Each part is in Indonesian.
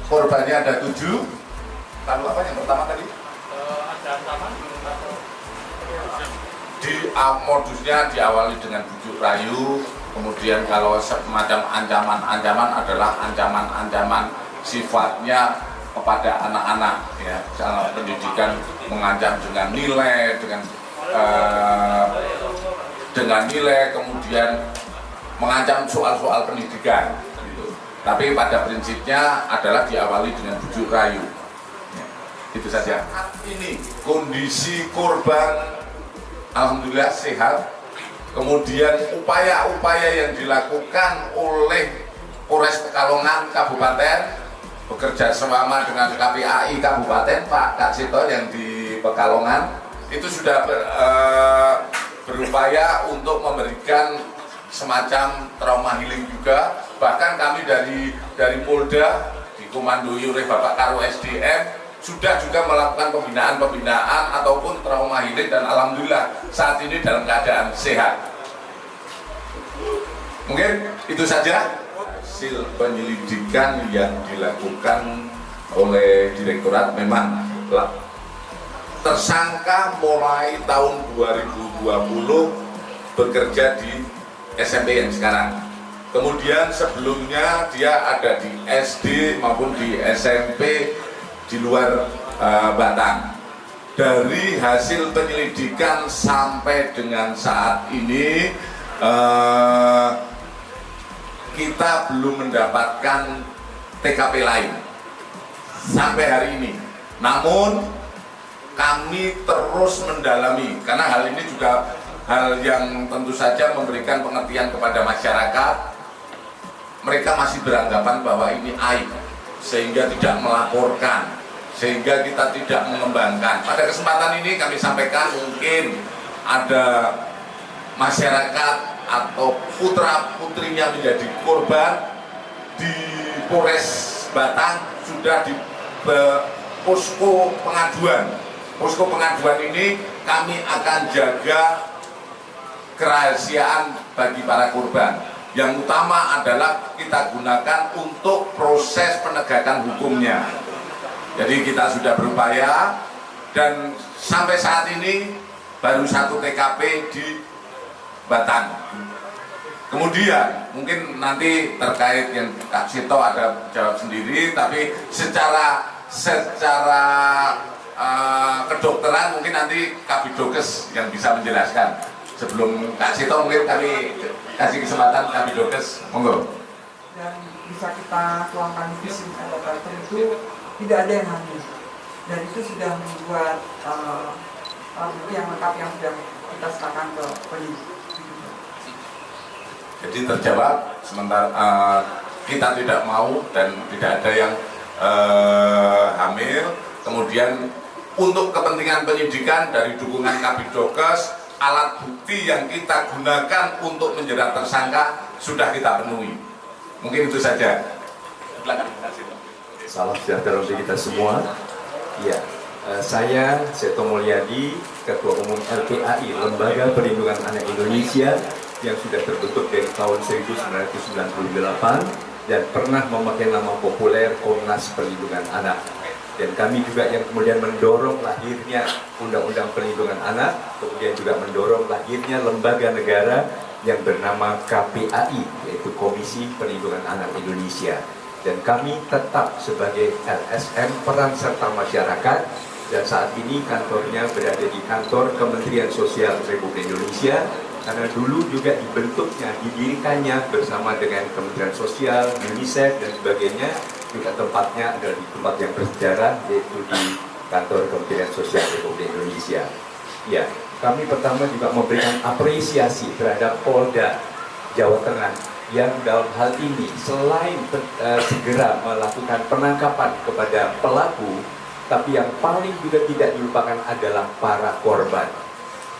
korbannya ada 7. Lalu apa yang pertama tadi? Ada ancaman Modusnya diawali dengan bujuk rayu, kemudian kalau semacam ancaman-ancaman adalah ancaman-ancaman sifatnya kepada anak-anak, ya, misalnya pendidikan mengancam dengan nilai, kemudian mengancam soal-soal pendidikan, gitu. Tapi pada prinsipnya adalah diawali dengan bujuk rayu. Ya, itu saja. Ini kondisi korban alhamdulillah sehat. Kemudian upaya-upaya yang dilakukan oleh Polres Pekalongan Kabupaten bekerja sama dengan KPAI Kabupaten Pak Kak Sito yang di Pekalongan itu sudah berupaya untuk memberikan semacam trauma healing juga. Bahkan kami dari Polda dikomandoi oleh Bapak Karo SDM sudah juga melakukan pembinaan ataupun trauma healing, dan alhamdulillah saat ini dalam keadaan sehat. Mungkin itu saja hasil penyelidikan yang dilakukan oleh Direktorat. Memang tersangka mulai tahun 2020 bekerja di SMP yang sekarang. Kemudian sebelumnya dia ada di SD maupun di SMP di luar Batang. Dari hasil penyelidikan sampai dengan saat ini kita belum mendapatkan TKP lain sampai hari ini. Namun kami terus mendalami karena hal ini juga hal yang tentu saja memberikan pengertian kepada masyarakat. Mereka masih beranggapan bahwa ini aib sehingga tidak melaporkan, sehingga kita tidak mengembangkan. Pada kesempatan ini kami sampaikan mungkin ada masyarakat atau putra-putrinya menjadi korban di Polres Batang sudah di posko pengaduan. Posko pengaduan ini kami akan jaga kerahasiaan bagi para korban. Yang utama adalah kita gunakan untuk proses penegakan hukumnya. Jadi kita sudah berupaya dan sampai saat ini baru 1 TKP di Batang. Kemudian mungkin nanti terkait yang Kak Sito ada jawab sendiri, tapi secara kedokteran mungkin nanti Kabidokes yang bisa menjelaskan. Sebelum Kak Sito mungkin kami kasih kesempatan Kabidokes, monggo. Dan bisa kita tuangkan di sini dokter itu tidak ada yang hamil, dan itu sudah membuat bukti yang lengkap yang sudah kita serahkan ke penyidik. Jadi terjawab, sementara kita tidak mau dan tidak ada yang hamil. Kemudian untuk kepentingan penyidikan dari dukungan Kabidokes, alat bukti yang kita gunakan untuk menjerat tersangka sudah kita penuhi. Mungkin itu saja. Salam sejahtera untuk kita semua. Ya, saya Seto Mulyadi, Ketua Umum LPAI, Lembaga Perlindungan Anak Indonesia, yang sudah terbentuk dari tahun 1998 dan pernah memakai nama populer Komnas Perlindungan Anak. Dan kami juga yang kemudian mendorong lahirnya Undang-Undang Perlindungan Anak, kemudian juga mendorong lahirnya lembaga negara yang bernama KPAI, yaitu Komisi Perlindungan Anak Indonesia. Dan kami tetap sebagai LSM peran serta masyarakat, dan saat ini kantornya berada di kantor Kementerian Sosial Republik Indonesia, karena dulu juga dibentuknya, didirikannya bersama dengan Kementerian Sosial, UNICEF dan sebagainya. Juga tempatnya adalah di tempat yang bersejarah, yaitu di kantor Kementerian Sosial Republik Indonesia. Ya, kami pertama juga memberikan apresiasi terhadap Polda Jawa Tengah yang dalam hal ini selain segera melakukan penangkapan kepada pelaku, tapi yang paling juga tidak dilupakan adalah para korban.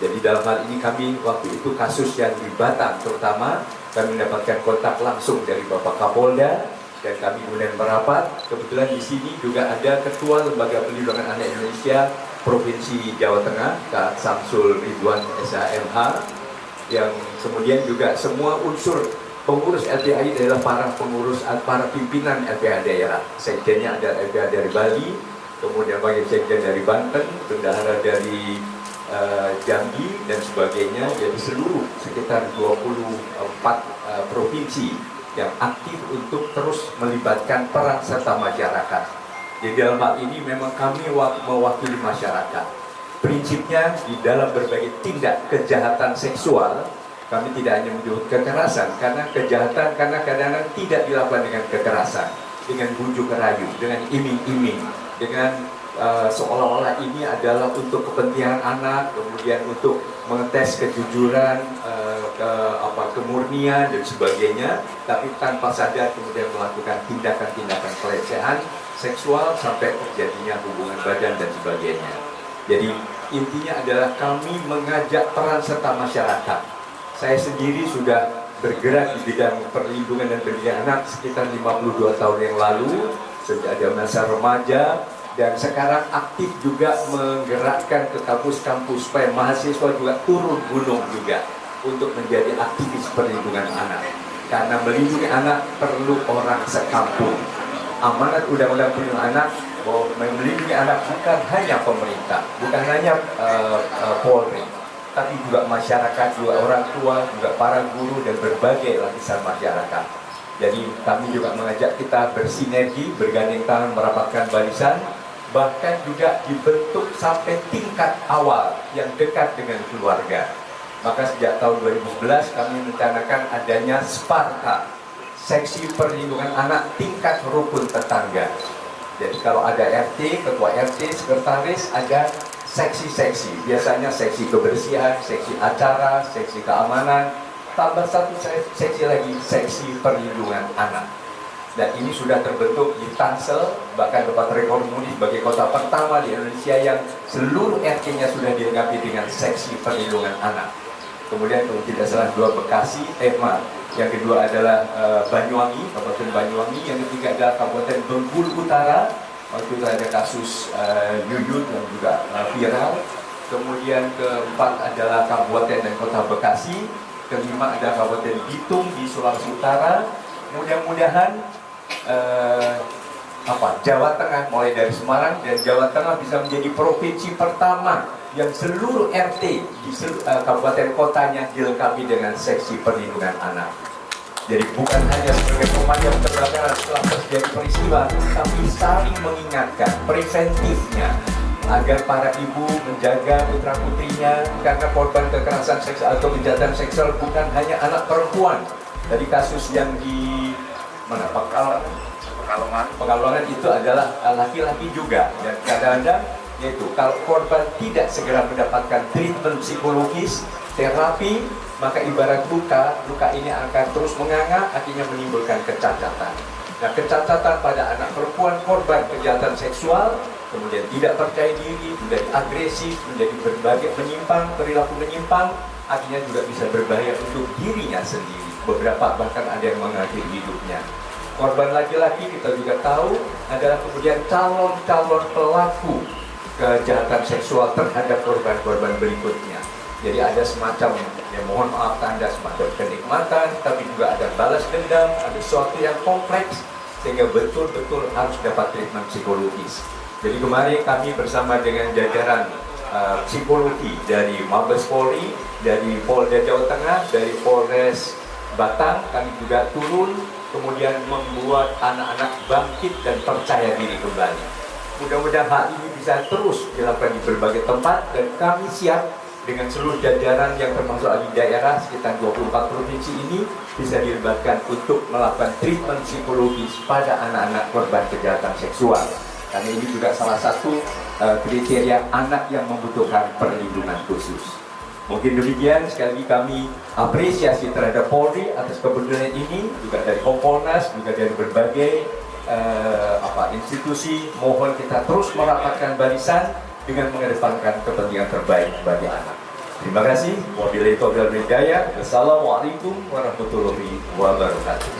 Jadi dalam hal ini kami waktu itu kasus yang di Batang terutama, kami mendapatkan kontak langsung dari Bapak Kapolda, dan kami kemudian merapat. Kebetulan di sini juga ada Ketua Lembaga Perlindungan Anak Indonesia Provinsi Jawa Tengah, Kak Samsul Ridwan SHMH, yang kemudian juga semua unsur pengurus LPAI adalah para pimpinan LPA daerah. Sekjennya ada LPA dari Bali, kemudian wakil sekjen dari Banten, bendahara dari Jambi dan sebagainya. Jadi seluruh sekitar 24 provinsi yang aktif untuk terus melibatkan peran serta masyarakat. Jadi dalam hal ini memang kami mewakili masyarakat. Prinsipnya di dalam berbagai tindak kejahatan seksual, kami tidak hanya menyebut kekerasan, karena kejahatan kadang-kadang tidak dilakukan dengan kekerasan, dengan bujuk rayu, dengan iming-iming, dengan seolah-olah ini adalah untuk kepentingan anak, kemudian untuk mengetes kejujuran, kemurnian dan sebagainya, tapi tanpa sadar kemudian melakukan tindakan-tindakan pelecehan seksual sampai terjadinya hubungan badan dan sebagainya. Jadi intinya adalah kami mengajak peran serta masyarakat. Saya sendiri sudah bergerak di bidang perlindungan dan pendidikan anak sekitar 52 tahun yang lalu, sejak ada masa remaja, dan sekarang aktif juga menggerakkan ke kampus-kampus supaya mahasiswa juga turun gunung juga untuk menjadi aktivis perlindungan anak. Karena melindungi anak perlu orang sekampung. Amanat Undang-Undang Perlindungan Anak bahwa melindungi anak bukan hanya pemerintah, bukan hanya Polri, tapi juga masyarakat, juga orang tua, juga para guru dan berbagai lapisan masyarakat. Jadi kami juga mengajak kita bersinergi, bergandeng tangan, merapatkan barisan, bahkan juga dibentuk sampai tingkat awal yang dekat dengan keluarga. Maka sejak tahun 2011 kami merencanakan adanya Sparta, Seksi Perlindungan Anak tingkat rukun tetangga. Jadi kalau ada RT, ketua RT, sekretaris, ada seksi-seksi. Biasanya seksi kebersihan, seksi acara, seksi keamanan, tambah satu seksi lagi, seksi perlindungan anak. Dan ini sudah terbentuk di Tangsel, bahkan dapat rekor muri sebagai kota pertama di Indonesia yang seluruh RT-nya sudah dilengkapi dengan seksi perlindungan anak. Kemudian kalau tidak salah dua Bekasi, yang kedua adalah Banyuwangi, Kabupaten Banyuwangi, yang ketiga adalah Kabupaten Bengkulu Utara, waktu itu ada kasus Yuyun yang juga viral. Kemudian keempat adalah Kabupaten dan Kota Bekasi, kelima ada Kabupaten Bitung di Sulawesi Utara. Mudah-mudahan Jawa Tengah mulai dari Semarang dan Jawa Tengah bisa menjadi provinsi pertama yang seluruh RT di kabupaten kotanya dilengkapi dengan seksi perlindungan anak. Jadi bukan hanya sebagai pemadam kebakaran setelah terjadi peristiwa, tapi saling mengingatkan preventifnya agar para ibu menjaga putra putrinya, karena korban kekerasan seksual atau kejahatan seksual bukan hanya anak perempuan. Dari kasus yang di Pekalongan itu adalah laki-laki juga, dan kadang-kadang yaitu kalau korban tidak segera mendapatkan treatment psikologis, terapi, maka ibarat luka ini akan terus menganga, akhirnya menimbulkan kecacatan. Nah, kecacatan pada anak perempuan korban kejahatan seksual, kemudian tidak percaya diri, menjadi agresif, menjadi berbagai perilaku menyimpang, akhirnya juga bisa berbahaya untuk dirinya sendiri. Beberapa bahkan ada yang mengakhiri hidupnya. Korban laki-laki kita juga tahu adalah kemudian calon-calon pelaku kejahatan seksual terhadap korban-korban berikutnya. Jadi ada semacam, ya mohon maaf, tanda semacam kenikmatan, tapi juga ada balas dendam, ada sesuatu yang kompleks, sehingga betul-betul harus dapat treatment psikologis. Jadi kemarin kami bersama dengan jajaran psikologi dari Mabes Polri, dari Polda Jawa Tengah, dari Polres Batang, kami juga turun, kemudian membuat anak-anak bangkit dan percaya diri kembali. Mudah-mudahan hal ini bisa terus dilakukan di berbagai tempat, dan kami siap dengan seluruh jajaran yang termasuk di daerah sekitar 24 provinsi ini bisa dilibatkan untuk melakukan treatment psikologis pada anak-anak korban kejahatan seksual. Karena ini juga salah satu kriteria anak yang membutuhkan perlindungan khusus. Mungkin demikian, sekali lagi kami apresiasi terhadap Polri atas kepedulian ini, juga dari Kompolnas, juga dari berbagai institusi. Mohon kita terus merapatkan barisan dengan mengedepankan kepentingan terbaik bagi anak. Terima kasih. Wabillahi taufiq wal hidayah. Wassalamualaikum warahmatullahi wabarakatuh.